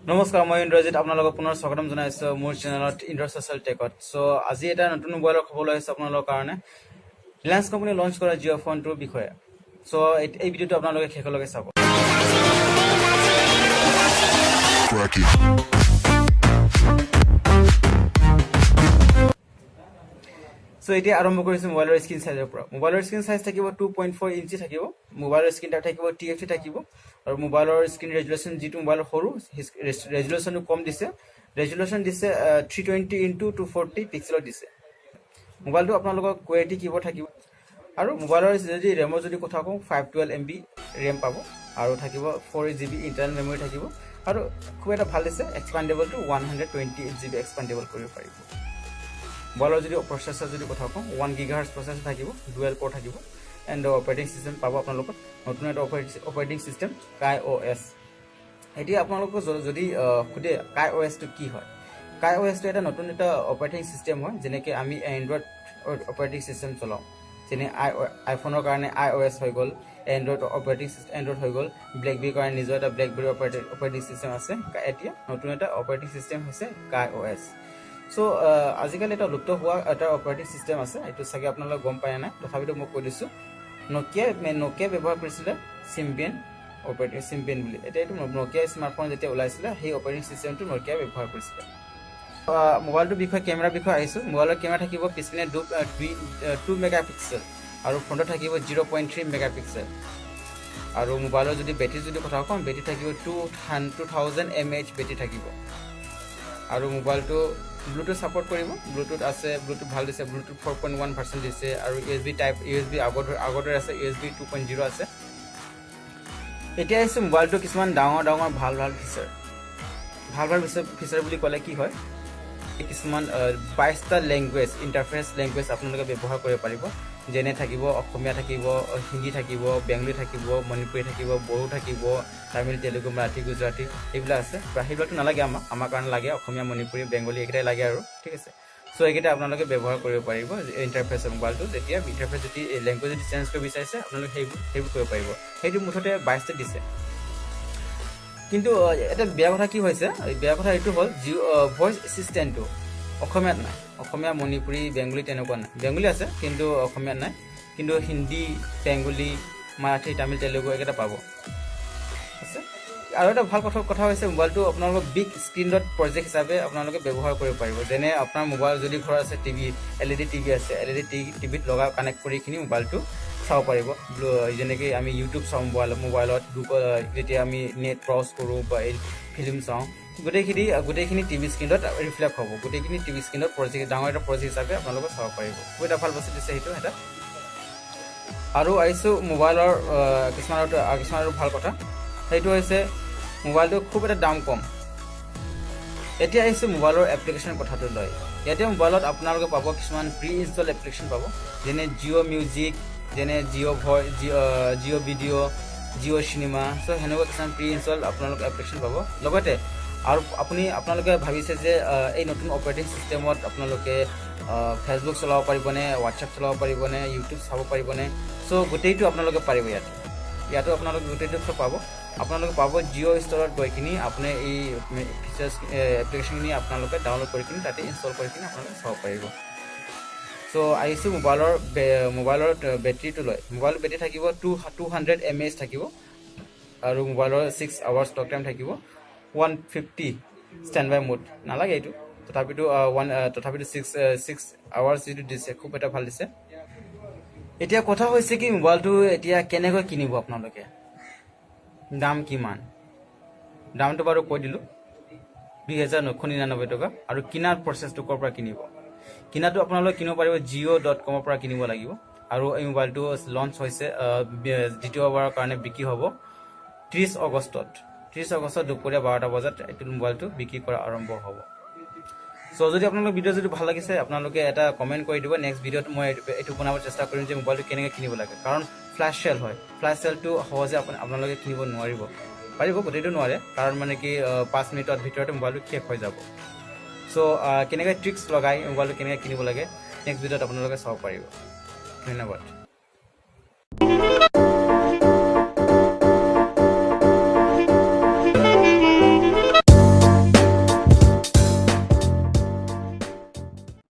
নমস্কাৰ, মই ইন্দ্ৰজিৎ আপোনালোকক পুনৰ স্বাগতম জনাইছোঁ মোৰ চেনেলত ইন্দ্ৰ ছ'চিয়েল টেকত। চ' আজি এটা নতুন মোবাইলৰ খবৰ লৈ আহিছোঁ আপোনালোকৰ কাৰণে, ৰিলায়েন্স কোম্পানী লঞ্চ কৰা জিঅ' ফোনটোৰ বিষয়ে। চ' এই ভিডিঅ'টো আপোনালোকে শেষলৈকে চাব। চ' এতিয়া আৰম্ভ কৰিছোঁ মোবাইলৰ স্ক্ৰীণ চাইজৰ পৰা। মোবাইলৰ স্ক্ৰীণ চাইজ থাকিব 2.4 ইঞ্চি থাকিব, মোবাইলৰ স্ক্ৰীণ টাইপ থাকিব TFT থাকিব, আৰু মোবাইলৰ স্ক্ৰীণ ৰেজুলেশ্যন যিটো মোবাইলৰ সৰু ৰেজুলেশ্যনটো কম দিছে, ৰেজুলেশ্যন দিছে 320x240 পিক্সেলত দিছে। মোবাইলটো আপোনালোকৰ কোৱালিটি কিবোৰ্ড থাকিব, আৰু মোবাইলৰ যদি ৰেমৰ যদি কথা কওঁ 512 MB ৰেম পাব, আৰু থাকিব 4GB ইণ্টাৰনেল মেমৰি থাকিব, আৰু খুব এটা ভাল দিছে এক্সপাণ্ডেবলটো 128GB এক্সপাণ্ডেবল কৰিব পাৰিব। মোবাইলৰ যদি প্ৰচেছৰ যদি কথা কওঁ 1 GHz প্ৰচেছৰ থাকিব, ডুৱেল কোৰ থাকিব, এণ্ড অপাৰেটিং চিষ্টেম পাব আপোনালোকৰ নতুন এটা অপাৰেটিং চিষ্টেম KaiOS। এতিয়া আপোনালোকক যদি সোধে KaiOSটো কি হয়, KaiOSটো এটা নতুন এটা অপাৰেটিং চিষ্টেম হয়, যেনেকৈ আমি এণ্ড্ৰইড অপাৰেটিং চিষ্টেম চলাওঁ। যেনে আইফোনৰ কাৰণে iOS হৈ গ'ল, এণ্ড্ৰইড হৈ গ'ল, ব্লেকবেৰীৰ কাৰণে নিজৰ এটা ব্লেকবেৰী অপাৰেটিং চিষ্টেম আছে। এতিয়া নতুন এটা অপাৰেটিং চিষ্টেম হৈছে KaiOS। চ' আজিকালি এটা লুপ্ত হোৱা এটা অপাৰেটিং চিষ্টেম আছে, এইটো চাগে আপোনালোকে গম পাই নাই, তথাপিতো মই কৈ দিছোঁ। নকিয়া ব্যৱহাৰ কৰিছিলে চিম্পিয়ান বুলি। এতিয়া এইটো নকিয়া স্মাৰ্টফোন যেতিয়া ওলাইছিলে সেই অপাৰেটিং চিষ্টেমটো নকিয়াই ব্যৱহাৰ কৰিছিলে। মোবাইলটোৰ বিষয়ে কেমেৰাৰ বিষয়ে আহিছোঁ। মোবাইলৰ কেমেৰা থাকিব পিছপিনে 2 মেগাপিক্সেল, আৰু ফ্ৰণ্টত থাকিব 0.3 মেগাপিক্সেল। আৰু মোবাইলৰ যদি বেটেৰী যদি কথা কওঁ, বেটেৰী থাকিব 2000 mAh বেটেৰী থাকিব। আৰু মোবাইলটো ব্লুটুথ ছাপোৰ্ট কৰিব, ব্লুটুথ আছে, ব্লুটুথ ভাল দিছে, ব্লুটুথ 4.1% দিছে, আৰু USB আগতে আছে, USB 2.0 আছে। এতিয়া আহিছে মোবাইলটো কিছুমান ডাঙৰ ভাল ফিচাৰ বুলি ক'লে কি হয়, কিছুমান 22টা লেংগুৱেজ ইণ্টাৰফেচ লেংগুৱেজ আপোনালোকে ব্যৱহাৰ কৰিব পাৰিব। যেনে থাকিব অসমীয়া থাকিব, হিন্দী থাকিব, বেংগলী থাকিব, মণিপুৰী থাকিব, বড়ো থাকিব, তামিল, তেলেগু, মাৰাঠী, গুজৰাটী, এইবিলাক আছে। সেইবিলাকতো নালাগে আমাৰ কাৰণে লাগে অসমীয়া, মণিপুৰী, বেংগলী এইকেইটাই লাগে আৰু, ঠিক আছে। চ' এইকেইটা আপোনালোকে ব্যৱহাৰ কৰিব পাৰিব ইণ্টাৰফেচৰ মোবাইলটো। যেতিয়া ইণ্টাৰফেচ যদি লেংগুৱেজ যদি চেঞ্জ কৰিব বিচাৰিছে আপোনালোকে সেইবোৰ কৰিব পাৰিব। সেইটো মুঠতে 22টা দিছে। কিন্তু এটা বেয়া কথা কি হৈছে, বেয়া কথা এইটো হ'ল ভইচ এছিষ্টেণ্টটো অসমীয়াত নাই। অসমীয়া, মণিপুৰী, বেংগলী তেনেকুৱা নাই। বেংগলী আছে কিন্তু অসমীয়াত নাই। কিন্তু হিন্দী, বেংগলী, মাৰাঠী, তামিল, তেলেগু এইকেইটা পাব আছে। আৰু এটা ভাল কথা হৈছে মোবাইলটো আপোনালোকৰ বিগ স্ক্ৰীণত প্ৰজেক্ট হিচাপে আপোনালোকে ব্যৱহাৰ কৰিব পাৰিব। যেনে আপোনাৰ মোবাইল যদি ঘৰত আছে LED টিভি আছে, LED টিভিত কানেক্ট কৰি কিনি মোবাইলটো চাব পাৰিব। যেনেকৈ আমি ইউটিউব চাওঁ মোবাইলত, যেতিয়া আমি নেট ব্ৰাউজ কৰোঁ বা ফিল্ম চাওঁ, গোটেইখিনি টিভি স্ক্ৰীণত ৰিফ্লেক্ট হ'ব। গোটেইখিনি টিভি স্ক্ৰীণত ডাঙৰ এটা প্ৰজেক্ট হিচাপে আপোনালোকে চাব পাৰিব। খুব এটা ভাল বস্তু দিছে সেইটো এটা। আৰু আহিছোঁ মোবাইলৰ কিছুমান আৰু ভাল কথা, সেইটো হৈছে মোবাইলটো খুব এটা দাম কম। এতিয়া আহিছোঁ মোবাইলৰ এপ্লিকেশ্যনৰ কথাটো লৈ। ইয়াতে মোবাইলত আপোনালোকে পাব কিছুমান প্ৰি ইনষ্টল এপ্লিকেশ্যন পাব, যেনে জিঅ' মিউজিক, যেনে জিঅ' ভিডিঅ', জিঅ' চিনেমা। চ' সেনেকুৱা কিছুমান প্ৰি ইনষ্টল আপোনালোকে এপ্লিকেশ্যন পাব। লগতে আৰু আপোনালোকে ভাবিছে যে এই নতুন অপাৰেটিং চিষ্টেমত আপোনালোকে ফেচবুক চলাব পাৰিবনে, হোৱাটছএপ চলাব পাৰিবনে, ইউটিউব চাব পাৰিবনে? চ' গোটেইটো আপোনালোকে পাৰিব। ইয়াতো আপোনালোকে গোটেইটো পাব। আপোনালোকে পাব জিঅ' ষ্টৰত গৈ কিনি আপুনি এই ফিচাৰ্ছ এপ্লিকেশ্যনখিনি আপোনালোকে ডাউনলোড কৰি কিনি তাতে ইনষ্টল কৰি কিনি আপোনালোকে চাব পাৰিব। চ' আহিছোঁ মোবাইলৰ বেটেৰীটো লৈ। মোবাইলৰ বেটেৰী থাকিব 200 mAh থাকিব, আৰু মোবাইলৰ 6 hours টক টাইম থাকিব, 150 ষ্টেণ্ড বাই মোড নালাগে এইটো, তথাপিতো 6 hours যিটো দিছে খুব এটা ভাল দিছে। এতিয়া কথা হৈছে কি, মোবাইলটো এতিয়া কেনেকৈ কিনিব আপোনালোকে, দাম কিমান? দামটো বাৰু কৈ দিলোঁ, 2999 টকা। আৰু কিনাৰ প্ৰচেছটো ক'ৰ পৰা কিনিব? কিনাটো আপোনালোকে কিনিব পাৰিব jio.com পৰা কিনিব লাগিব। আৰু এই মোবাইলটো লঞ্চ হৈছে দ্বিতীয়বাৰৰ কাৰণে বিক্ৰী হ'ব 30 আগষ্টত দুপৰীয়া 12টা বজাত এইটো মোবাইলটো বিক্ৰী কৰা আৰম্ভ হ'ব। চ' যদি আপোনালোকৰ ভিডিঅ' যদি ভাল লাগিছে আপোনালোকে এটা কমেণ্ট কৰি দিব। নেক্সট ভিডিঅ'ত মই এইটো বনাব চেষ্টা কৰিম যে মোবাইলটো কেনেকৈ কিনিব লাগে, কাৰণ ফ্লাছ চেল হয়। ফ্লাছ চেলটো সহজে আপোনালোকে কিনিব পাৰিব, গোটেইটো নোৱাৰে, কাৰণ মানে কি 5 মিনিটৰ ভিতৰতে মোবাইলটো শেষ হৈ যাব। চ' কেনেকৈ ট্ৰিক্স লগাই মোবাইলটো কেনেকৈ কিনিব লাগে নেক্সট ভিডিঅ'ত আপোনালোকে চাব পাৰিব। ধন্যবাদ।